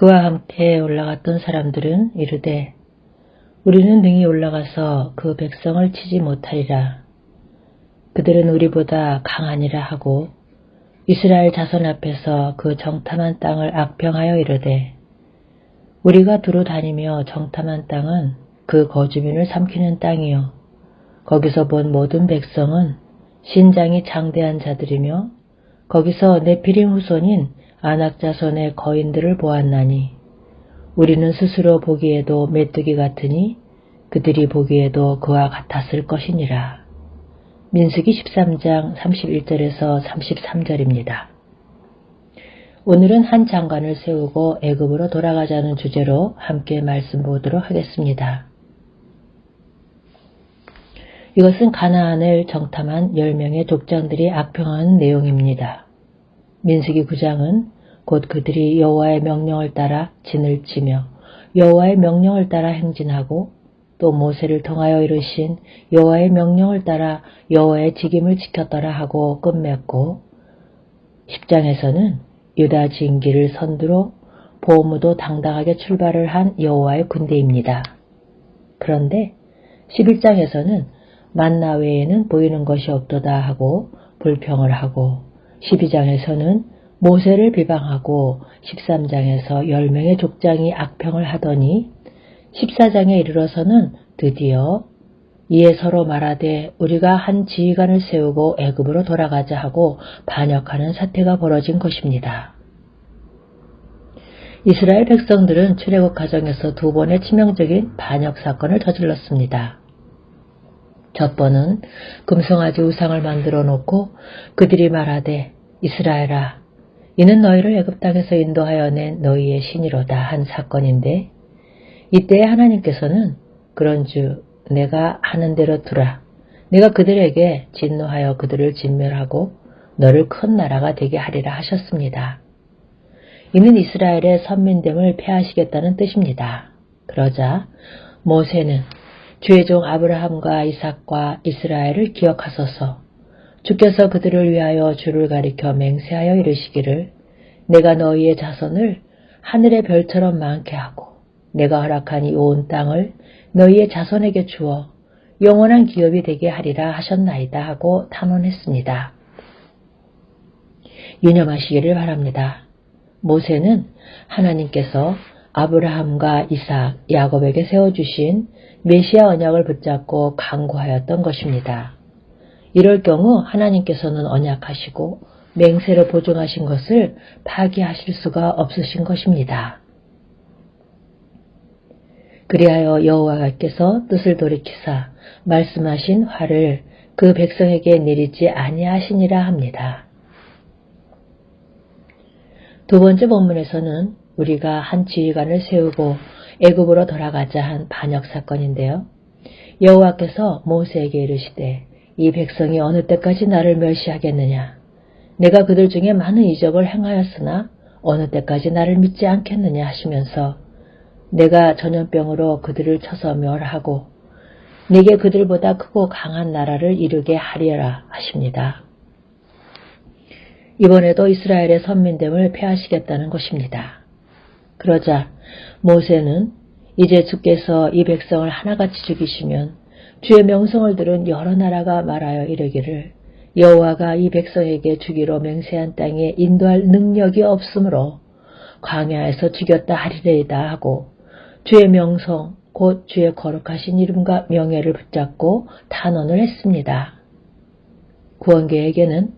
그와 함께 올라갔던 사람들은 이르되 우리는 능히 올라가서 그 백성을 치지 못하리라. 그들은 우리보다 강하니라 하고 이스라엘 자손 앞에서 그 정탐한 땅을 악평하여 이르되 우리가 두루 다니며 정탐한 땅은 그 거주민을 삼키는 땅이요 거기서 본 모든 백성은 신장이 장대한 자들이며 거기서 네피림 후손인 아낙 자손의 거인들을 보았나니 우리는 스스로 보기에도 메뚜기 같으니 그들이 보기에도 그와 같았을 것이니라. 민수기 13장 31절에서 33절입니다. 오늘은 한 장관을 세우고 애굽으로 돌아가자는 주제로 함께 말씀 보도록 하겠습니다. 이것은 가나안을 정탐한 10명의 족장들이 악평하는 내용입니다. 민수기 9장은 곧 그들이 여호와의 명령을 따라 진을 치며 여호와의 명령을 따라 행진하고 또 모세를 통하여 이르신 여호와의 명령을 따라 여호와의 직임을 지켰더라 하고 끝맺고 10장에서는 유다 진기를 선두로 보무도 당당하게 출발을 한 여호와의 군대입니다. 그런데 11장에서는 만나 외에는 보이는 것이 없도다 하고 불평을 하고 12장에서는 모세를 비방하고 13장에서 10명의 족장이 악평을 하더니 14장에 이르러서는 드디어 이에 서로 말하되 우리가 한 지휘관을 세우고 애굽으로 돌아가자 하고 반역하는 사태가 벌어진 것입니다. 이스라엘 백성들은 출애굽 과정에서 두 번의 치명적인 반역 사건을 저질렀습니다. 첫 번은 금송아지 우상을 만들어 놓고 그들이 말하되 이스라엘아 이는 너희를 애굽 땅에서 인도하여 낸 너희의 신이로다 한 사건인데 이때에 하나님께서는 그런즉 내가 하는 대로 두라. 내가 그들에게 진노하여 그들을 진멸하고 너를 큰 나라가 되게 하리라 하셨습니다. 이는 이스라엘의 선민됨을 폐하시겠다는 뜻입니다. 그러자 모세는 주의 종 아브라함과 이삭과 이스라엘을 기억하소서 주께서 그들을 위하여 주를 가리켜 맹세하여 이르시기를 내가 너희의 자손을 하늘의 별처럼 많게 하고 내가 허락한 이 온 땅을 너희의 자손에게 주어 영원한 기업이 되게 하리라 하셨나이다 하고 탄원했습니다. 유념하시기를 바랍니다. 모세는 하나님께서 아브라함과 이삭, 야곱에게 세워주신 메시아 언약을 붙잡고 강구하였던 것입니다. 이럴 경우 하나님께서는 언약하시고 맹세로 보증하신 것을 파기하실 수가 없으신 것입니다. 그리하여 여호와께서 뜻을 돌이키사 말씀하신 화를 그 백성에게 내리지 아니하시니라 합니다. 두 번째 본문에서는 우리가 한 지휘관을 세우고 애굽으로 돌아가자 한 반역 사건인데요. 여호와께서 모세에게 이르시되 이 백성이 어느 때까지 나를 멸시하겠느냐. 내가 그들 중에 많은 이적을 행하였으나 어느 때까지 나를 믿지 않겠느냐 하시면서 내가 전염병으로 그들을 쳐서 멸하고 내게 그들보다 크고 강한 나라를 이루게 하리라 하십니다. 이번에도 이스라엘의 선민됨을 폐하시겠다는 것입니다. 그러자 모세는 이제 주께서 이 백성을 하나같이 죽이시면 주의 명성을 들은 여러 나라가 말하여 이르기를 여호와가 이 백성에게 주기로 맹세한 땅에 인도할 능력이 없으므로 광야에서 죽였다 하리래이다 하고 주의 명성 곧 주의 거룩하신 이름과 명예를 붙잡고 탄원을 했습니다. 구원계에게는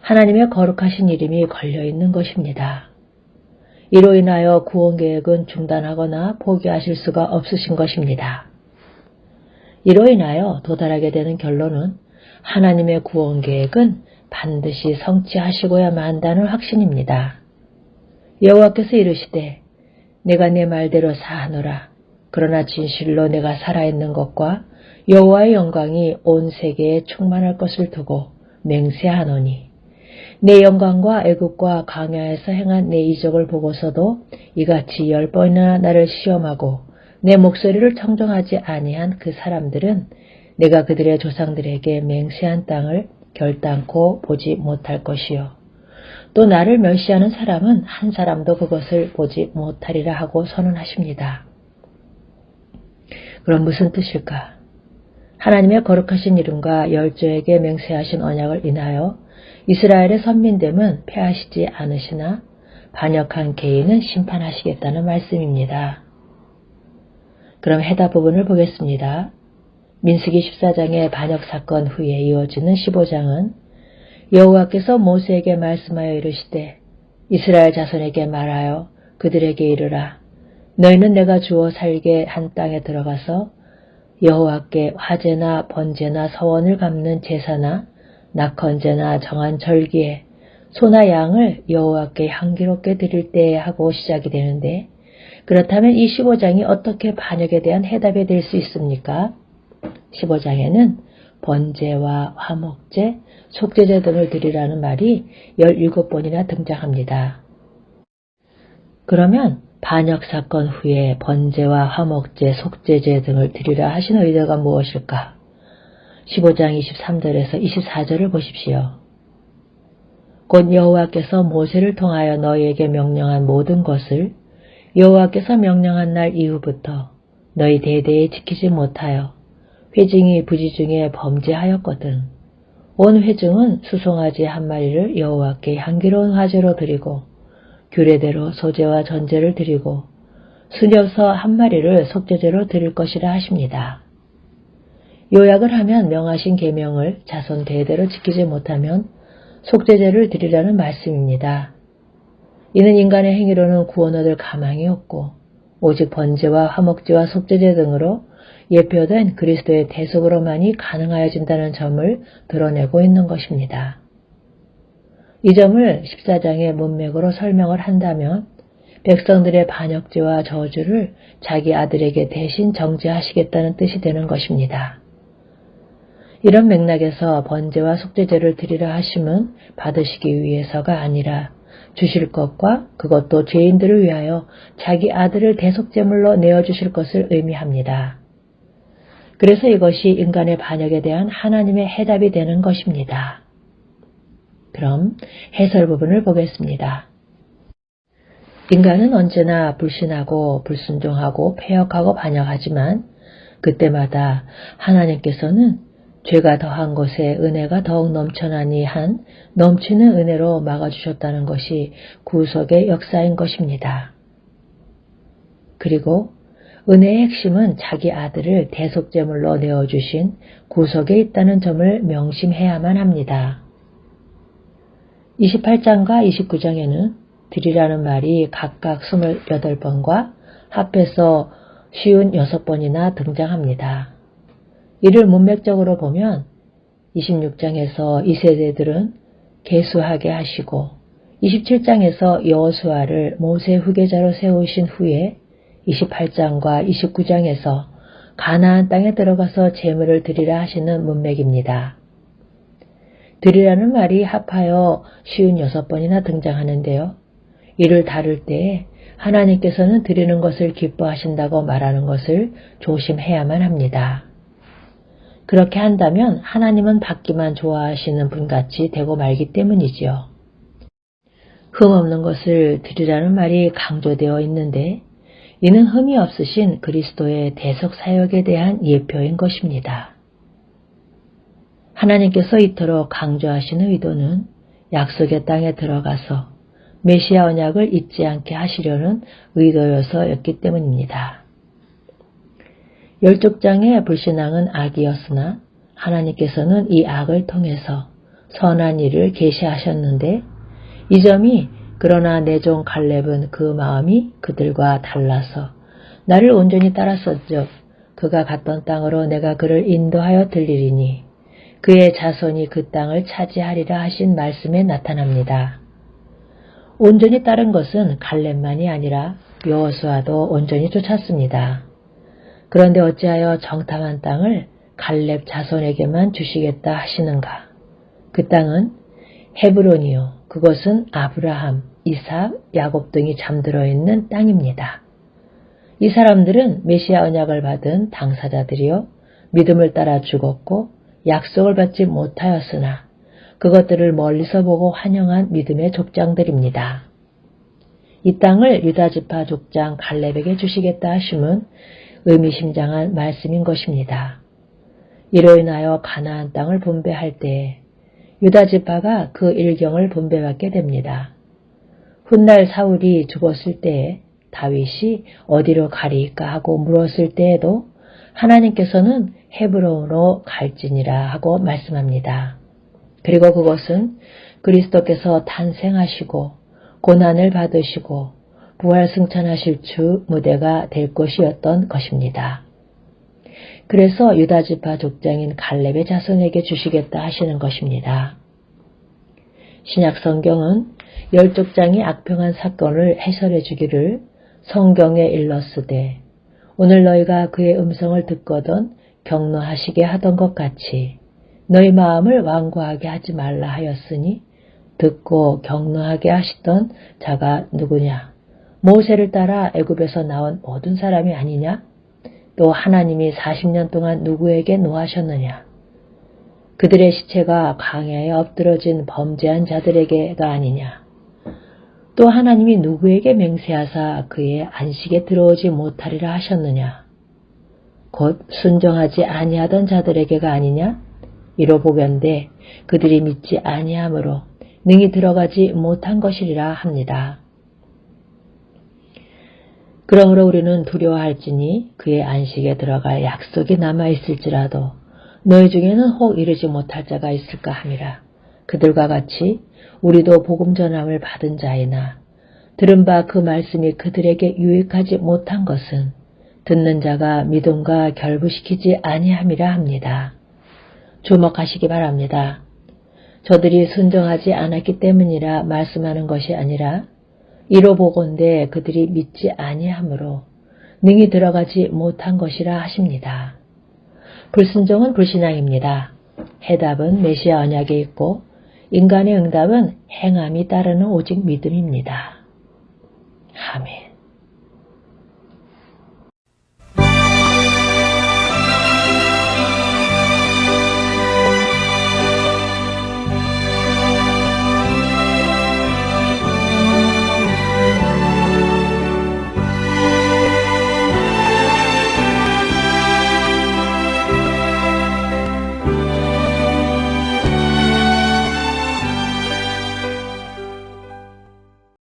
하나님의 거룩하신 이름이 걸려있는 것입니다. 이로 인하여 구원계획은 중단하거나 포기하실 수가 없으신 것입니다. 이로 인하여 도달하게 되는 결론은 하나님의 구원계획은 반드시 성취하시고야만 한다는 확신입니다. 여호와께서 이르시되 내가 내 말대로 사하노라. 그러나 진실로 내가 살아있는 것과 여호와의 영광이 온 세계에 충만할 것을 두고 맹세하노니 내 영광과 애굽과 광야에서 행한 내 이적을 보고서도 이같이 10번이나 나를 시험하고 내 목소리를 청정하지 아니한 그 사람들은 내가 그들의 조상들에게 맹세한 땅을 결단코 보지 못할 것이요 또 나를 멸시하는 사람은 한 사람도 그것을 보지 못하리라 하고 선언하십니다. 그럼 무슨 뜻일까? 하나님의 거룩하신 이름과 열조에게 맹세하신 언약을 인하여 이스라엘의 선민됨은 패하시지 않으시나 반역한 개인은 심판하시겠다는 말씀입니다. 그럼 해답 부분을 보겠습니다. 민수기 14장의 반역 사건 후에 이어지는 15장은 여호와께서 모세에게 말씀하여 이르시되 이스라엘 자손에게 말하여 그들에게 이르라. 너희는 내가 주어 살게 한 땅에 들어가서 여호와께 화제나 번제나 서원을 갚는 제사나 낙헌제나 정한 절기에 소나 양을 여호와께 향기롭게 드릴 때에 하고 시작이 되는데, 그렇다면 이 15장이 어떻게 반역에 대한 해답이 될 수 있습니까? 15장에는 번제와 화목제, 속죄제 등을 드리라는 말이 17번이나 등장합니다. 그러면 반역 사건 후에 번제와 화목제, 속죄제 등을 드리라 하신 의도가 무엇일까? 15장 23절에서 24절을 보십시오. 곧 여호와께서 모세를 통하여 너희에게 명령한 모든 것을 여호와께서 명령한 날 이후부터 너희 대대에 지키지 못하여 회중이 부지 중에 범죄하였거든. 온 회중은 수송아지 한 마리를 여호와께 향기로운 화제로 드리고 규례대로 소제와 전제를 드리고 수녀서 한 마리를 속죄제로 드릴 것이라 하십니다. 요약을 하면 명하신 계명을 자손 대대로 지키지 못하면 속죄제를 드리라는 말씀입니다. 이는 인간의 행위로는 구원 얻을 가망이 없고 오직 번제와 화목제와 속죄제 등으로 예표된 그리스도의 대속으로만이 가능하여진다는 점을 드러내고 있는 것입니다. 이 점을 14장의 문맥으로 설명을 한다면 백성들의 반역죄와 저주를 자기 아들에게 대신 정죄하시겠다는 뜻이 되는 것입니다. 이런 맥락에서 번제와 속죄제를 드리라 하심은 받으시기 위해서가 아니라 주실 것과 그것도 죄인들을 위하여 자기 아들을 대속제물로 내어주실 것을 의미합니다. 그래서 이것이 인간의 반역에 대한 하나님의 해답이 되는 것입니다. 그럼 해설 부분을 보겠습니다. 인간은 언제나 불신하고 불순종하고 패역하고 반역하지만 그때마다 하나님께서는 죄가 더한 곳에 은혜가 더욱 넘쳐나니 한 넘치는 은혜로 막아주셨다는 것이 구속의 역사인 것입니다. 그리고 은혜의 핵심은 자기 아들을 대속제물로 내어주신 구속에 있다는 점을 명심해야만 합니다. 28장과 29장에는 드리라는 말이 각각 28번과 합해서 56번이나 등장합니다. 이를 문맥적으로 보면 26장에서 이 세대들은 계수하게 하시고 27장에서 여호수아를 모세 후계자로 세우신 후에 28장과 29장에서 가나안 땅에 들어가서 제물을 드리라 하시는 문맥입니다. 드리라는 말이 합하여 56번이나 등장하는데요. 이를 다룰 때에 하나님께서는 드리는 것을 기뻐하신다고 말하는 것을 조심해야만 합니다. 그렇게 한다면 하나님은 받기만 좋아하시는 분같이 되고 말기 때문이지요. 흠없는 것을 드리라는 말이 강조되어 있는데 이는 흠이 없으신 그리스도의 대속 사역에 대한 예표인 것입니다. 하나님께서 이토록 강조하시는 의도는 약속의 땅에 들어가서 메시아 언약을 잊지 않게 하시려는 의도여서였기 때문입니다. 열족장의 불신앙은 악이었으나 하나님께서는 이 악을 통해서 선한 일을 계시하셨는데 이 점이 그러나 내 종 갈렙은 그 마음이 그들과 달라서 나를 온전히 따랐었즉 그가 갔던 땅으로 내가 그를 인도하여 들리리니 그의 자손이 그 땅을 차지하리라 하신 말씀에 나타납니다. 온전히 따른 것은 갈렙만이 아니라 여호수아도 온전히 쫓았습니다. 그런데 어찌하여 정탐한 땅을 갈렙 자손에게만 주시겠다 하시는가? 그 땅은 헤브론이요. 그것은 아브라함, 이삭, 야곱 등이 잠들어 있는 땅입니다. 이 사람들은 메시아 언약을 받은 당사자들이요. 믿음을 따라 죽었고 약속을 받지 못하였으나 그것들을 멀리서 보고 환영한 믿음의 족장들입니다. 이 땅을 유다지파 족장 갈렙에게 주시겠다 하심은 의미심장한 말씀인 것입니다. 이로 인하여 가나안 땅을 분배할 때에 유다지파가 그 일경을 분배받게 됩니다. 훗날 사울이 죽었을 때에 다윗이 어디로 가리까 하고 물었을 때에도 하나님께서는 헤브론으로 갈지니라 하고 말씀합니다. 그리고 그것은 그리스도께서 탄생하시고 고난을 받으시고 부활 승천하실 주 무대가 될 것이었던 것입니다. 그래서 유다지파 족장인 갈렙의 자손에게 주시겠다 하시는 것입니다. 신약 성경은 열족장이 악평한 사건을 해설해 주기를 성경에 일렀으되 오늘 너희가 그의 음성을 듣거든 경노하시게 하던 것 같이 너희 마음을 완고하게 하지 말라 하였으니 듣고 경노하게 하시던 자가 누구냐? 모세를 따라 애굽에서 나온 모든 사람이 아니냐? 또 하나님이 40년 동안 누구에게 노하셨느냐? 그들의 시체가 광야에 엎드러진 범죄한 자들에게가 아니냐? 또 하나님이 누구에게 맹세하사 그의 안식에 들어오지 못하리라 하셨느냐? 곧 순종하지 아니하던 자들에게가 아니냐? 이로 보건대 그들이 믿지 아니하므로 능히 들어가지 못한 것이리라 합니다. 그러므로 우리는 두려워할지니 그의 안식에 들어갈 약속이 남아있을지라도 너희 중에는 혹 이르지 못할 자가 있을까 함이라. 그들과 같이 우리도 복음 전함을 받은 자이나 들은 바 그 말씀이 그들에게 유익하지 못한 것은 듣는 자가 믿음과 결부시키지 아니함이라 합니다. 주목하시기 바랍니다. 저들이 순종하지 않았기 때문이라 말씀하는 것이 아니라 이로 보건대 그들이 믿지 아니하므로 능히 들어가지 못한 것이라 하십니다. 불순종은 불신앙입니다. 해답은 메시아 언약에 있고 인간의 응답은 행함이 따르는 오직 믿음입니다. 아멘.